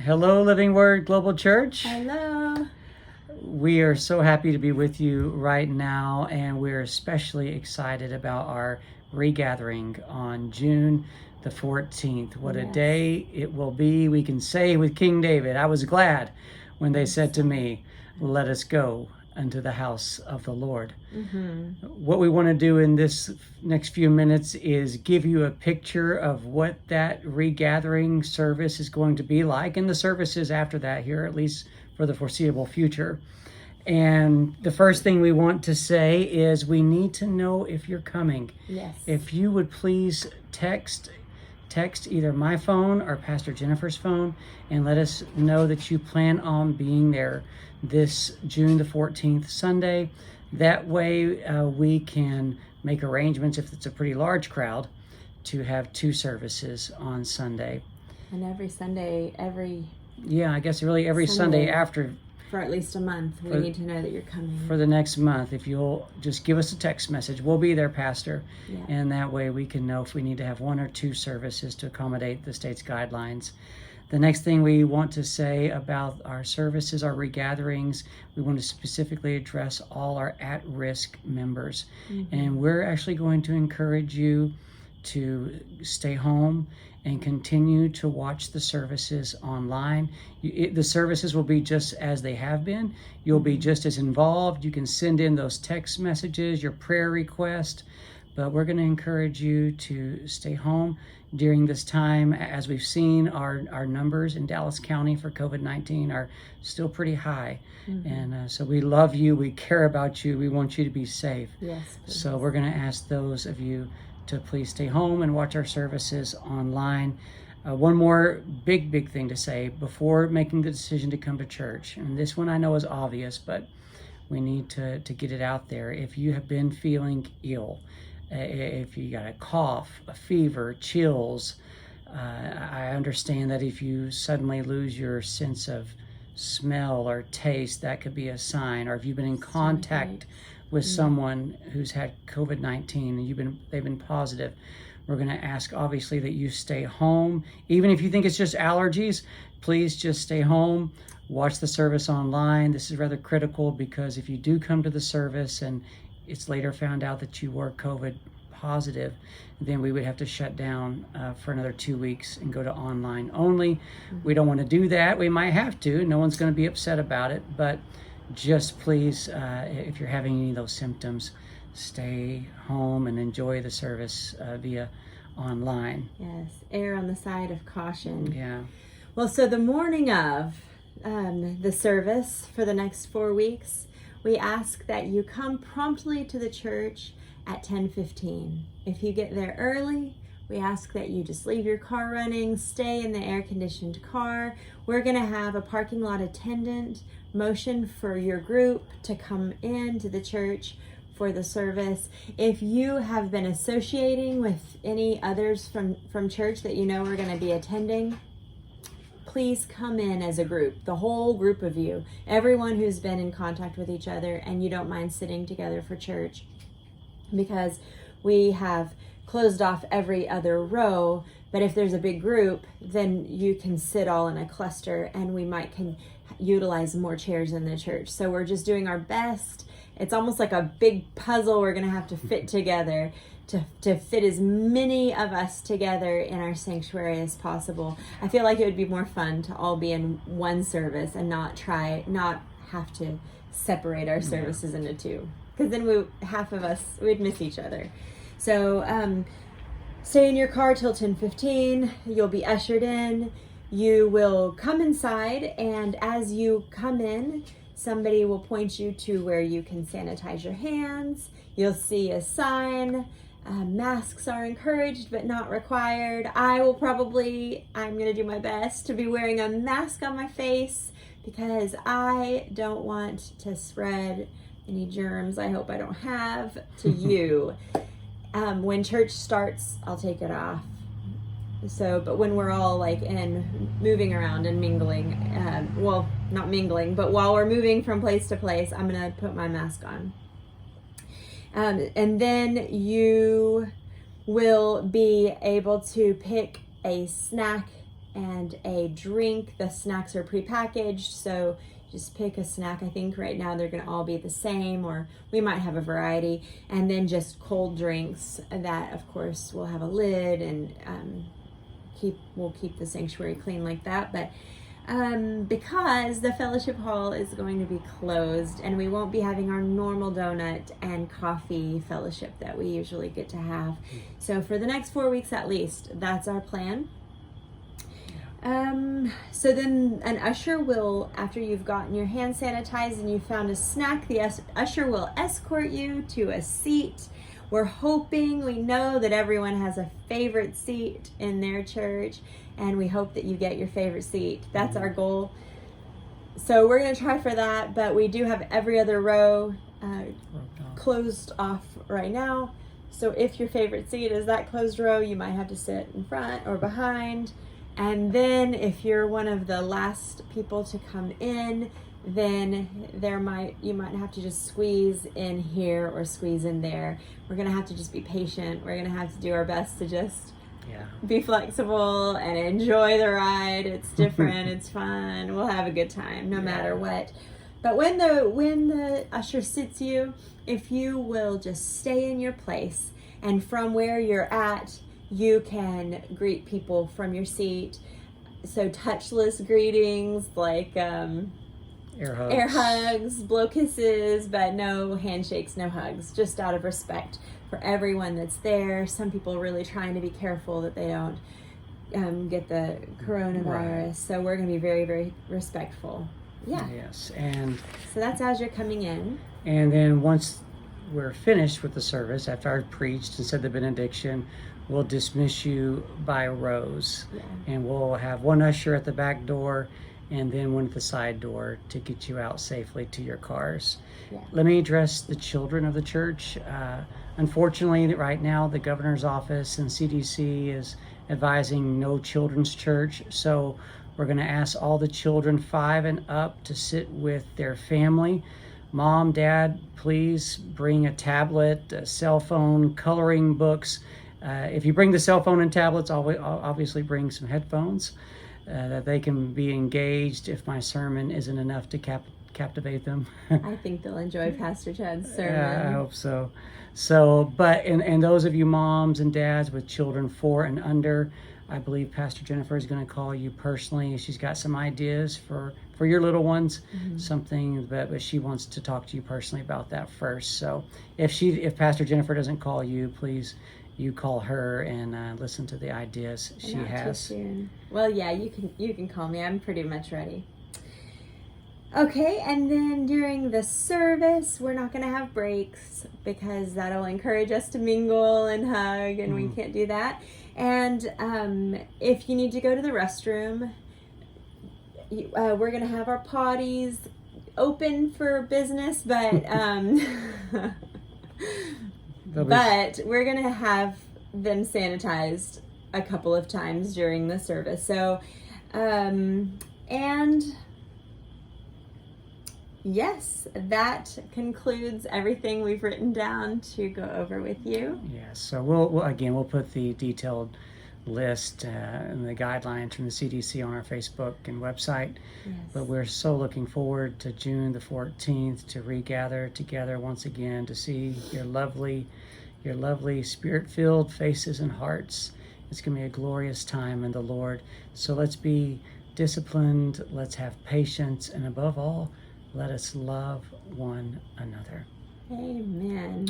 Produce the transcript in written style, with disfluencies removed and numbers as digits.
Hello, Living Word Global Church. Hello. We are so happy to be with you right now, and we're especially excited about our regathering on June the 14th. What a day it will be. We can say with King David, I was glad when they said to me, let us go unto the house of the Lord. What we want to do in this next few minutes is give you a picture of what that regathering service is going to be like, and the services after that here, at least for the foreseeable future. And the first thing we want to say is we need to know if you're coming. Yes. If you would please text either my phone or Pastor Jennifer's phone and let us know that you plan on being there this June the 14th Sunday. That way we can make arrangements, if it's a pretty large crowd, to have two services on Sunday. And every Sunday, every Sunday after. For at least a month, we need to know that you're coming. For the next month, if you'll just give us a text message, we'll be there, Pastor. Yeah. And that way we can know if we need to have one or two services to accommodate the state's guidelines. The next thing we want to say about our services, our regatherings, we want to specifically address all our at-risk members. And we're actually going to encourage you to stay home and continue to watch the services online. The services will be just as they have been. You'll be just as involved. You can send in those text messages, your prayer request, but we're going to encourage you to stay home during this time. As we've seen, our numbers in Dallas County for COVID-19 are still pretty high. And so we love you, we care about you, we want you to be safe. Yes, please. So we're going to ask those of you to please stay home and watch our services online. One more big thing to say before making the decision to come to church, and this one I know is obvious, but we need to get it out there. If you have been feeling ill, if you got a cough, a fever, chills, I understand that if you suddenly lose your sense of smell or taste, that could be a sign. Or if you've been in contact with someone who's had COVID-19 and they've been positive, we're going to ask obviously that you stay home. Even if you think it's just allergies, please just stay home. Watch the service online. This is rather critical because if you do come to the service and it's later found out that you were COVID positive, then we would have to shut down for another 2 weeks and go to online only. We don't want to do that. We might have to. No one's going to be upset about it, but just please, if you're having any of those symptoms, stay home and enjoy the service via online. Yes, err on the side of caution. Yeah. Well, so the morning of the service for the next 4 weeks, we ask that you come promptly to the church at 10:15. If you get there early, we ask that you just leave your car running, stay in the air-conditioned car. We're going to have a parking lot attendant motion for your group to come in to the church for the service. If you have been associating with any others from church that you know are going to be attending, please come in as a group, the whole group of you, everyone who's been in contact with each other and you don't mind sitting together for church, because we have closed off every other row. But if there's a big group, then you can sit all in a cluster and we can utilize more chairs in the church. So we're just doing our best. It's almost like a big puzzle we're going to have to fit together to fit as many of us together in our sanctuary as possible. I feel like it would be more fun to all be in one service and not have to separate our services into two, because then half of us would miss each other. So stay in your car till 10:15. You'll be ushered in. You will come inside, and as you come in, somebody will point you to where you can sanitize your hands. You'll see a sign. Masks are encouraged but not required. I'm going to do my best to be wearing a mask on my face because I don't want to spread any germs I hope I don't have to you. When church starts, I'll take it off. But when we're all moving around and mingling, not mingling, but while we're moving from place to place, I'm going to put my mask on. And then you will be able to pick a snack and a drink. The snacks are prepackaged, so just pick a snack. I think right now they're going to all be the same, or we might have a variety. And then just cold drinks that, of course, will have a lid, and we'll keep the sanctuary clean like that. But because the fellowship hall is going to be closed, and we won't be having our normal donut and coffee fellowship that we usually get to have. So for the next 4 weeks at least, that's our plan. So then an usher will, after you've gotten your hand sanitized and you found a snack, the usher will escort you to a seat. We're hoping, we know that everyone has a favorite seat in their church, and we hope that you get your favorite seat. That's our goal. So we're going to try for that, but we do have every other row closed off right now. So if your favorite seat is that closed row, you might have to sit in front or behind. And then if you're one of the last people to come in, then you might have to just squeeze in here or squeeze in there. We're gonna have to just be patient. We're gonna have to do our best to just be flexible and enjoy the ride. It's different, it's fun. We'll have a good time no matter what. But when the usher sits you, if you will just stay in your place, and from where you're at, you can greet people from your seat. So touchless greetings, like air hugs, blow kisses, but no handshakes, no hugs, just out of respect for everyone that's there. Some people are really trying to be careful that they don't get the coronavirus. Right. So we're going to be very, very respectful. Yeah. Yes. And so that's as you're coming in. And then once we're finished with the service, after I've preached and said the benediction, we'll dismiss you by rows. Yeah. And we'll have one usher at the back door and then one at the side door to get you out safely to your cars. Yeah. Let me address the children of the church. Unfortunately, right now, the governor's office and CDC is advising no children's church. So we're going to ask all the children 5 and up to sit with their family. Mom, Dad, please bring a tablet, a cell phone, coloring books. If you bring the cell phone and tablets, obviously bring some headphones that they can be engaged if my sermon isn't enough to captivate them. I think they'll enjoy Pastor Chad's sermon. I hope so. So, but and those of you moms and dads with children 4 and under, I believe Pastor Jennifer is going to call you personally. She's got some ideas for your little ones, something, but she wants to talk to you personally about that first. So if Pastor Jennifer doesn't call you, please, you call her and listen to the ideas she has. Too soon. Well, yeah, you can call me. I'm pretty much ready. Okay, and then during the service, we're not going to have breaks because that'll encourage us to mingle and hug, and we can't do that. And if you need to go to the restroom, we're going to have our potties open for business, but but we're going to have them sanitized a couple of times during the service. So, and yes, that concludes everything we've written down to go over with you. Yes, so we'll put the detailed list and the guidelines from the CDC on our Facebook and website. Yes. But we're so looking forward to June the 14th to regather together once again to see your lovely spirit-filled faces and hearts. It's going to be a glorious time in the Lord. So let's be disciplined, let's have patience, and above all, let us love one another. Amen.